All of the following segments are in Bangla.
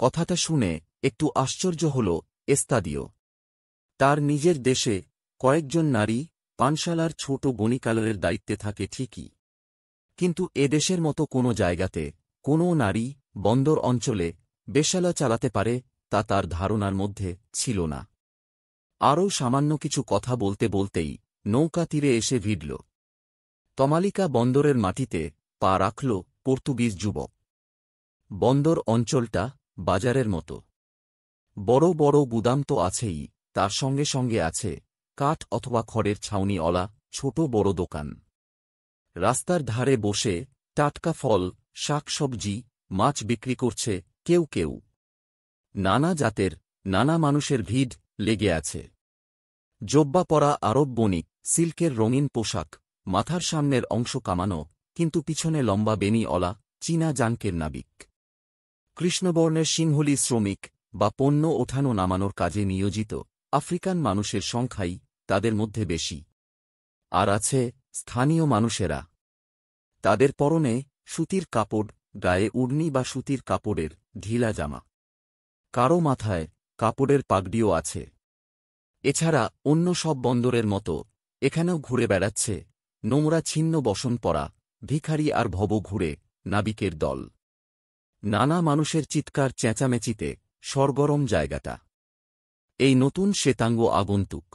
কথাটা শুনে একটু আশ্চর্য হল এস্তাদিও। তার নিজের দেশে কয়েকজন নারী পানশালার ছোট বণিকালয়ের দায়িত্বে থাকে ঠিকই, কিন্তু এদেশের মতো কোনো জায়গাতে কোনো নারী বন্দর অঞ্চলে বেশ্যালয় চালাতে পারে তা তার ধারণার মধ্যে ছিল না। আরও সামান্য কিছু কথা বলতে বলতেই নৌকা তীরে এসে ভিড়ল। তমালিকা বন্দরের মাটিতে পা রাখল পর্তুগিজ যুবক। বন্দর অঞ্চলটা বাজারের মতো। বড় বড় গুদাম তো আছেই, তার সঙ্গে সঙ্গে আছে কাঠ অথবা খড়ের ছাউনিওয়ালা ছোট বড় দোকান। রাস্তার ধারে বসে টাটকা ফল, শাকসবজি, মাছ বিক্রি করছে কেউ কেউ। নানা জাতের, নানা মানুষের ভিড় লেগে আছে। জোব্বা পরা আরব বণিক, সিল্কের রঙিন পোশাক, মাথার সামনের অংশ কামানো, কিন্তু পিছনে লম্বা বেনিওয়ালা চীনা জাঙ্কের নাবিক। কৃষ্ণবর্ণের সিংহলী শ্রমিক বা পণ্য ওঠানো নামানোর কাজে নিয়োজিত আফ্রিকান মানুষের সংখ্যাই তাদের মধ্যে বেশি। আর আছে স্থানীয় মানুষেরা। তাদের পরনে সুতির কাপড়, গায়ে উড়নি বা সুতির কাপড়ের ঢিলা জামা। কারো মাথায় কাপড়ের পাগড়িও আছে। এছাড়া অন্য সব বন্দরের মতো এখানেও ঘুরে বেড়াচ্ছে নোংরা ছিন্ন বসন পরা ভিখারি আর ভব ঘুরে নাবিকের দল। নানা মানুষের চিৎকার চেঁচামেচিতে সরগরম জায়গাটা। এই নতুন শ্বেতাঙ্গ আগন্তুক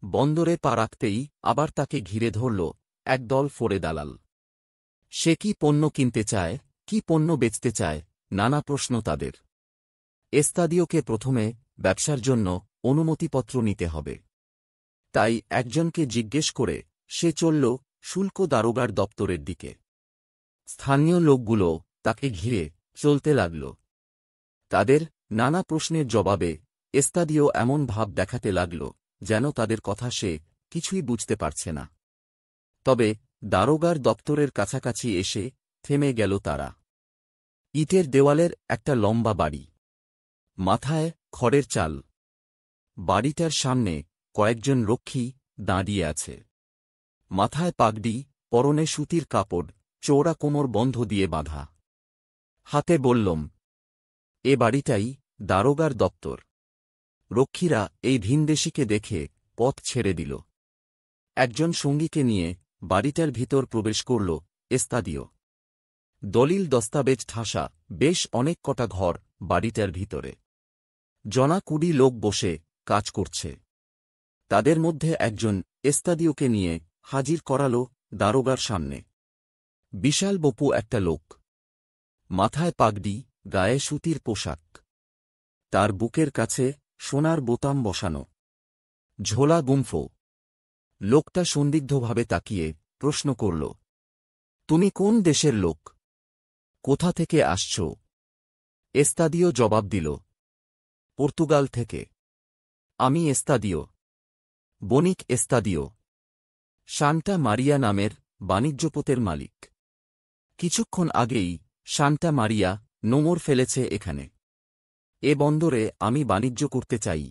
বন্দরে পা রাখতেই আবার তাকে ঘিরে ধরল একদল ফোরে দালাল। সে কি পণ্য কিনতে চায়, কি পণ্য বেচতে চায়, নানা প্রশ্ন তাদের। এস্তাদিওকে প্রথমে ব্যবসার জন্য অনুমতিপত্র নিতে হবে। তাই একজনকে জিজ্ঞেস করে সে চলল শুল্ক দারোগার দপ্তরের দিকে। স্থানীয় লোকগুলো তাকে ঘিরে চলতে লাগল। তাদের নানা প্রশ্নের জবাবে এস্তাদিও এমন ভাব দেখাতে লাগল যেন তাদের কথা সে কিছুই বুঝতে পারছে না। তবে দারোগার দপ্তরের কাছাকাছি এসে থেমে গেল তারা। ইটের দেওয়ালের একটা লম্বা বাড়ি, মাথায় খড়ের চাল। বাড়িটার সামনে কয়েকজন রক্ষী দাঁড়িয়ে আছে। মাথায় পাগড়ি, পরনে সুতির কাপড়, চওড়া কোমর বন্ধ দিয়ে বাঁধা। হাতে বললম। এ বাড়িটাই দারোগার দপ্তর। রক্ষীরা এই ভিনদেশীকে দেখে পথ ছেড়ে দিল। একজন সঙ্গীকে নিয়ে বাড়িটার ভিতর প্রবেশ করল এস্তাদিও। দলিল দস্তাবেজ ঠাসা বেশ অনেক কটা ঘর বাড়িটার ভিতরে। জনা 20 লোক বসে কাজ করছে। তাদের মধ্যে একজন এস্তাদিওকে নিয়ে হাজির করাল দারোগার সামনে। বিশাল বপু একটা লোক। মাথায় পাগড়ি, গায়ে সুতির পোশাক। তার বুকের কাছে সোনার বোতাম বসানো, ঝোলা গুম্ফো। লোকটা সন্দিগ্ধভাবে তাকিয়ে প্রশ্ন করল, তুমি কোন দেশের লোক? কোথা থেকে আসছ? এস্তাদিও জবাব দিল, পর্তুগাল থেকে। আমি এস্তাদিও, বণিক এস্তাদিও, সান্টা মারিয়া নামের বাণিজ্যপথের মালিক। কিছুক্ষণ আগেই সান্টা মারিয়া নোঙর ফেলেছে এখানে। এ বন্দরে আমি বাণিজ্য করতে চাই।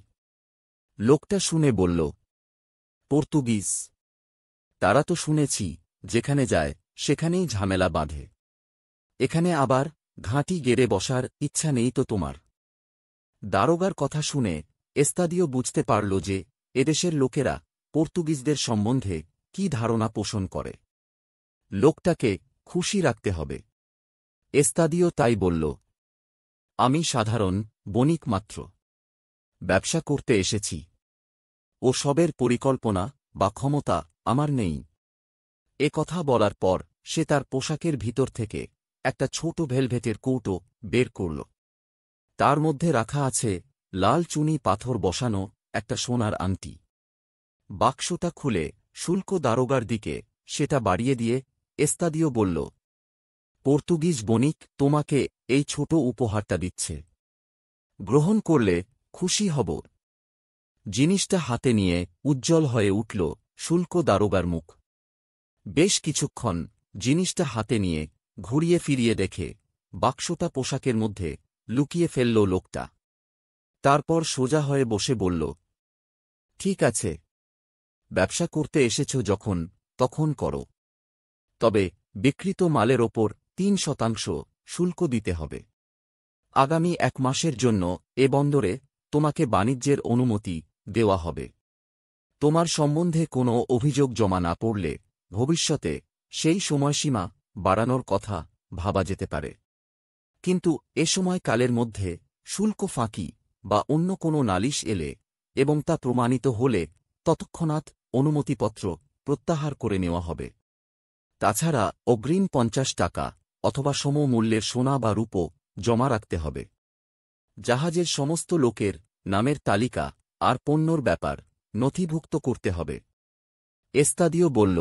লোকটা শুনে বলল, পর্তুগিজ? তারা তো শুনেছি যেখানে যায় সেখানেই ঝামেলা বাঁধে। এখানে আবার ঘাঁটি গেড়ে বসার ইচ্ছা নেই তো তোমার? দারোগার কথা শুনে এস্তাদিও বুঝতে পারল যে এদেশের লোকেরা পর্তুগিজদের সম্বন্ধে কি ধারণা পোষণ করে। লোকটাকে খুশি রাখতে হবে। এস্তাদিও তাই বলল, আমি সাধারণ বণিক মাত্র। ব্যবসা করতে এসেছি। ও সবের পরিকল্পনা বা ক্ষমতা আমার নেই। এ কথা বলার পর সে তার পোশাকের ভিতর থেকে একটা ছোট ভেলভেটের কৌটো বের করল। তার মধ্যে রাখা আছে লাল চুনি পাথর বসানো একটা সোনার আংটি। বাক্সটা খুলে শুল্ক দারোগার দিকে সেটা বাড়িয়ে দিয়ে এস্তাদিও বলল, পর্তুগিজ বণিক তোমাকে এই ছোট উপহারটা দিচ্ছে। গ্রহণ করলে খুশি হব। জিনিসটা হাতে নিয়ে উজ্জ্বল হয়ে উঠল শুল্ক দারোগার মুখ। বেশ কিছুক্ষণ জিনিসটা হাতে নিয়ে ঘুরিয়ে ফিরিয়ে দেখে বাক্সটা পোশাকের মধ্যে লুকিয়ে ফেলল লোকটা। তারপর সোজা হয়ে বসে বলল, ঠিক আছে, ব্যবসা করতে এসেছ যখন তখন করো। তবে বিক্রিত মালের ওপর 3% শুল্ক দিতে হবে। আগামী 1 মাসের জন্য এ বন্দরে তোমাকে বাণিজ্যের অনুমতি দেওয়া হবে। তোমার সম্বন্ধে কোনো অভিযোগ জমা না পড়লে ভবিষ্যতে সেই সময়সীমা বাড়ানোর কথা ভাবা যেতে পারে। কিন্তু এ সময়কালের মধ্যে শুল্ক ফাঁকি বা অন্য কোনো নালিশ এলে এবং তা প্রমাণিত হলে তৎক্ষণাৎ অনুমতিপত্র প্রত্যাহার করে নেওয়া হবে। তাছাড়া অগ্রিম 50 টাকা অথবা সমমূল্যের সোনা বা রূপো জমা রাখতে হবে। জাহাজের সমস্ত লোকের নামের তালিকা আর পণ্যর ব্যাপার নথিভুক্ত করতে হবে। এস্তাদিও বলল,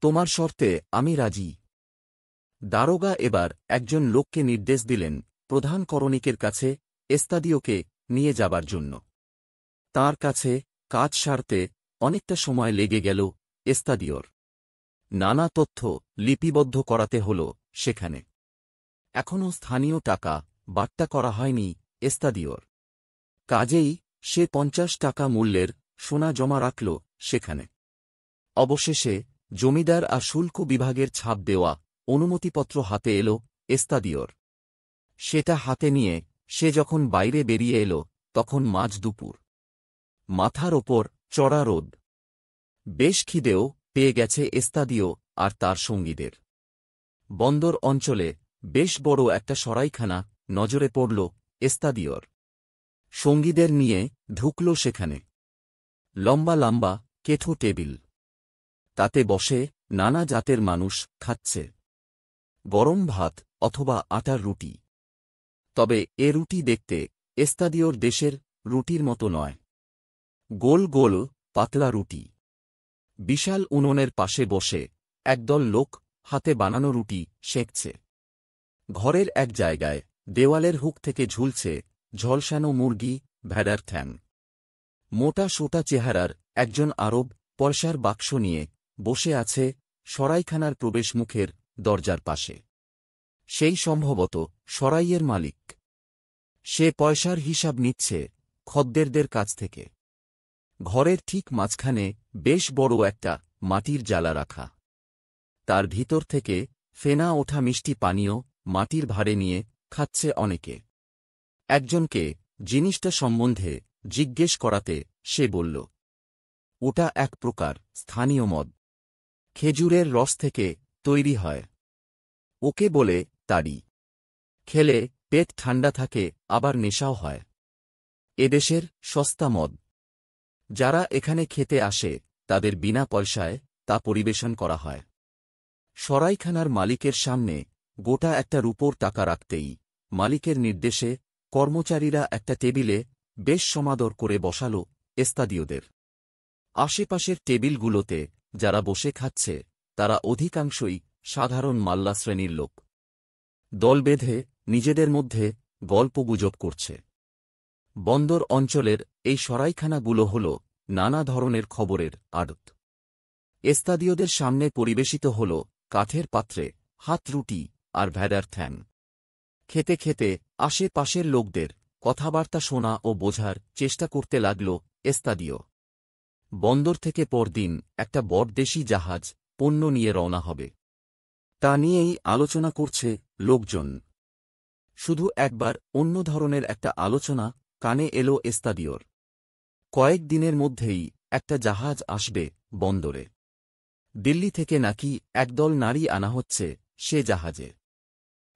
তোমার শর্তে আমি রাজি। দারোগা এবার একজন লোককে নির্দেশ দিলেন প্রধান করণিকের কাছে এস্তাদিওকে নিয়ে যাবার জন্য। তার কাছে কাজ সারতে অনেকটা সময় লেগে গেল এস্তাদিওর। নানা তথ্য লিপিবদ্ধ করাতে হল সেখানে। এখনও স্থানীয় টাকা বাট্টা করা হয়নি এস্তাদিওর। কাজেই সে 50 টাকা মূল্যের সোনা জমা রাখল সেখানে। অবশেষে জমিদার আর শুল্ক বিভাগের ছাপ দেওয়া অনুমতিপত্র হাতে এল এস্তাদিওর। সেটা হাতে নিয়ে সে যখন বাইরে বেরিয়ে এল তখন মাঝ দুপুর। মাথার ওপর চড়া রোদ। বেশ খিদেও পেয়ে গেছে এস্তাদিও আর তার সঙ্গীদের। বন্দর অঞ্চলে বেশ বড় একটা সরাইখানা নজরে পড়ল এস্তাদিওর। সঙ্গীদের নিয়ে ঢুকল সেখানে। লম্বা লম্বা কেঠো টেবিল। তাতে বসে নানা জাতের মানুষ খাচ্ছে গরম ভাত অথবা আটার রুটি। তবে এ রুটি দেখতে এস্তাদিওর দেশের রুটির মতো নয়। গোল গোল পাতলা রুটি। বিশাল উনুনের পাশে বসে একদল লোক হাতে বানানো রুটি সেঁকছে। ঘরের এক জায়গায় দেওয়ালের হুক থেকে ঝুলছে ঝলসানো মুরগি, ভেড়ার ঠ্যাং। মোটা সোটা চেহারার একজন আরব পয়সার বাক্স নিয়ে বসে আছে সরাইখানার প্রবেশমুখের দরজার পাশে। সেই সম্ভবত সরাইয়ের মালিক। সে পয়সার হিসাব নিচ্ছে খদ্দেরদের কাছ থেকে। ঘরের ঠিক মাঝখানে বেশ বড় একটা মাটির জালা রাখা। তার ভিতর থেকে ফেনা ওঠা মিষ্টি পানীয় মাটির ভাঁড়ে নিয়ে খাচ্ছে অনেকে। একজনকে জিনিসটা সম্বন্ধে জিজ্ঞেস করাতে সে বলল, ওটা এক প্রকার স্থানীয় মদ। খেজুরের রস থেকে তৈরি হয়। ওকে বলে তাড়ি। খেলে পেট ঠান্ডা থাকে, আবার নেশাও হয়। এদেশের সস্তা মদ। যারা এখানে খেতে আসে তাদের বিনা পয়সায় তা পরিবেশন করা হয়। সরাইখানার মালিকের সামনে গোটা একটা রূপোর টাকা রাখতেই মালিকের নির্দেশে কর্মচারীরা একটা টেবিলে বেশ সমাদর করে বসাল এস্তাদিওদের। আশেপাশের টেবিলগুলোতে যারা বসে খাচ্ছে তারা অধিকাংশই সাধারণ মাল্লা শ্রেণীর লোক। দল বেঁধে নিজেদের মধ্যে গল্পগুজব করছে। বন্দর অঞ্চলের এই সরাইখানাগুলো হল নানা ধরনের খবরের আড়ত। এস্তাদিওদের সামনে পরিবেশিত হল কাঠের পাত্রে হাত রুটি আর ভেড়ার ঠ্যাং। খেতে খেতে আশেপাশের লোকদের কথাবার্তা শোনা ও বোঝার চেষ্টা করতে লাগল এস্তাদিও। বন্দর থেকে পরদিন একটা বড়দেশি জাহাজ পণ্য নিয়ে রওনা হবে। তা নিয়েই আলোচনা করছে লোকজন। শুধু একবার অন্য ধরনের একটা আলোচনা কানে এলো এস্তাদিওর। কয়েক দিনের মধ্যেই একটা জাহাজ আসবে বন্দরে। দিল্লি থেকে নাকি একদল নারী আনা হচ্ছে সে জাহাজে।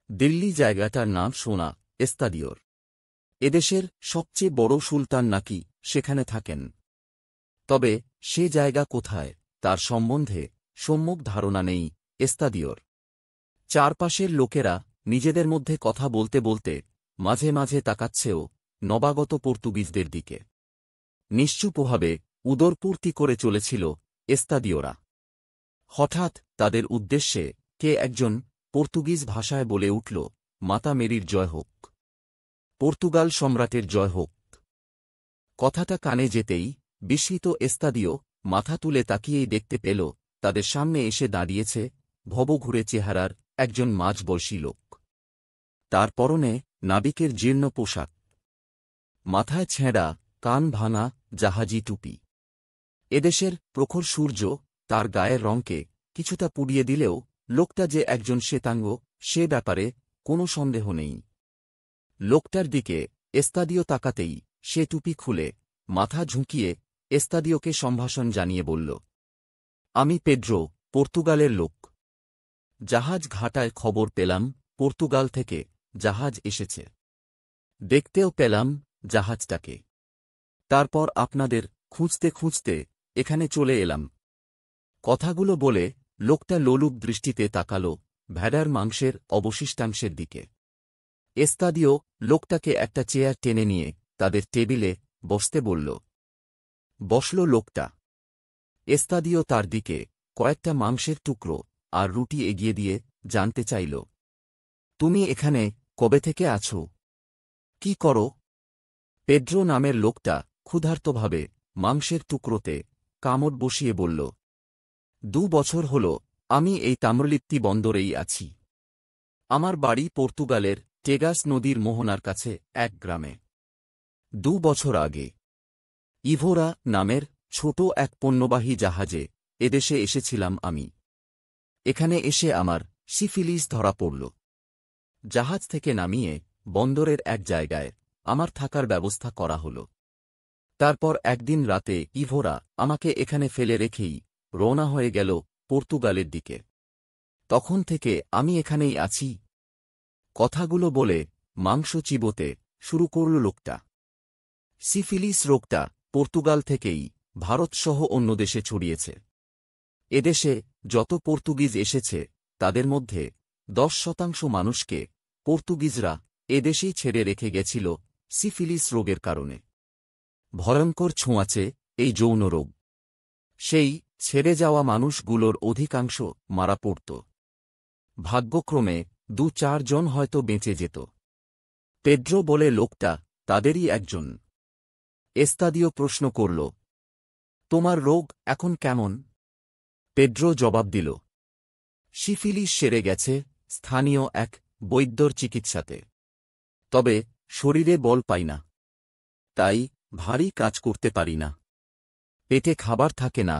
দিল্লি জায়গাটার নাম শোনা এস্তাদিওর। এদেশের সবচেয়ে বড় সুলতান নাকি সেখানে থাকেন। তবে সে জায়গা কোথায় তার সম্বন্ধে সম্যক ধারণা নেই এস্তাদিওর। চারপাশের লোকেরা নিজেদের মধ্যে কথা বলতে বলতে মাঝে মাঝে তাকাচ্ছেও নবাগত পর্তুগিজদের দিকে। নিশ্চুপভাবে উদরপূর্তি করে চলেছিল এস্তাদিওরা। হঠাৎ তাদের উদ্দেশ্যে কে একজন পর্তুগিজ ভাষায় বলে উঠল, মাতা মেরির জয় হোক, পর্তুগাল সম্রাটের জয় হোক। কথাটা কানে যেতেই বিস্মিত এস্তাদিও মাথা তুলে তাকিয়েই দেখতে পেল তাদের সামনে এসে দাঁড়িয়েছে ভবঘুরে চেহারার একজন মাঝবয়সী লোক। তার পরনে নাবিকের জীর্ণ পোশাক, মাথায় ছেঁড়া কান ভাঙা জাহাজি টুপি। এদেশের প্রখর সূর্য তার গায়ের রঙকে কিছুটা পুড়িয়ে দিলেও লোকটা যে একজন শ্বেতাঙ্গ সে ব্যাপারে কোনো সন্দেহ নেই। লোকটার দিকে এস্তাদিও তাকাতেই সে টুপি খুলে মাথা ঝুঁকিয়ে এস্তাদিওকে সম্ভাষণ জানিয়ে বলল, আমি পেড্রো, পর্তুগালের লোক। জাহাজ ঘাটায় খবর পেলাম পর্তুগাল থেকে জাহাজ এসেছে। দেখতেও পেলাম জাহাজটাকে। তারপর আপনাদের খুঁজতে খুঁজতে এখানে চলে এলাম। কথাগুলো বলে লোকটা লোলুপ দৃষ্টিতে তাকাল ভেড়ার মাংসের অবশিষ্টাংশের দিকে। এস্তাদিও লোকটাকে একটা চেয়ার টেনে নিয়ে তাদের টেবিলে বসতে বলল। বসল লোকটা। এস্তাদিও তার দিকে কয়েকটা মাংসের টুকরো আর রুটি এগিয়ে দিয়ে জানতে চাইল, তুমি এখানে কবে থেকে আছো? কি করো? পেড্রো নামের লোকটা ক্ষুধার্তভাবে মাংসের টুকরোতে কামড় বসিয়ে বলল, 2 বছর হল আমি এই তাম্রলিপ্তি বন্দরেই আছি। আমার বাড়ি পর্তুগালের টেগাস নদীর মোহনার কাছে এক গ্রামে। 2 বছর আগে ইভোরা নামের ছোট এক পণ্যবাহী জাহাজে এদেশে এসেছিলাম আমি। এখানে এসে আমার সিফিলিস ধরা পড়ল। জাহাজ থেকে নামিয়ে বন্দরের এক জায়গায় আমার থাকার ব্যবস্থা করা হল। তারপর একদিন রাতে ইভোরা আমাকে এখানে ফেলে রেখেই রওনা হয়ে গেল পর্তুগালের দিকে। তখন থেকে আমি এখানেই আছি। কথাগুলো বলে মাংস চিবোতে শুরু করল লোকটা। সিফিলিস রোগটা পর্তুগাল থেকেই ভারতসহ অন্য দেশে ছড়িয়েছে। এদেশে যত পর্তুগিজ এসেছে তাদের মধ্যে 10% মানুষকে পর্তুগিজরা এদেশেই ছেড়ে রেখে গেছিল সিফিলিস রোগের কারণে। ভয়ঙ্কর ছোঁয়াচে এই যৌন রোগ। সেই ছেড়ে যাওয়া মানুষগুলোর অধিকাংশ মারা পড়ত। ভাগ্যক্রমে 2-4 জন হয়তো বেঁচে যেত। পেড্রো বলে লোকটা তাদেরই একজন। এস্তাদিও প্রশ্ন করল, তোমার রোগ এখন কেমন? পেড্রো জবাব দিল, সিফিলিস সেরে গেছে স্থানীয় এক বৈদ্যর চিকিৎসাতে। তবে শরীরে বল পাই না। তাই ভারী কাজ করতে পারি না। পেটে খাবার থাকে না,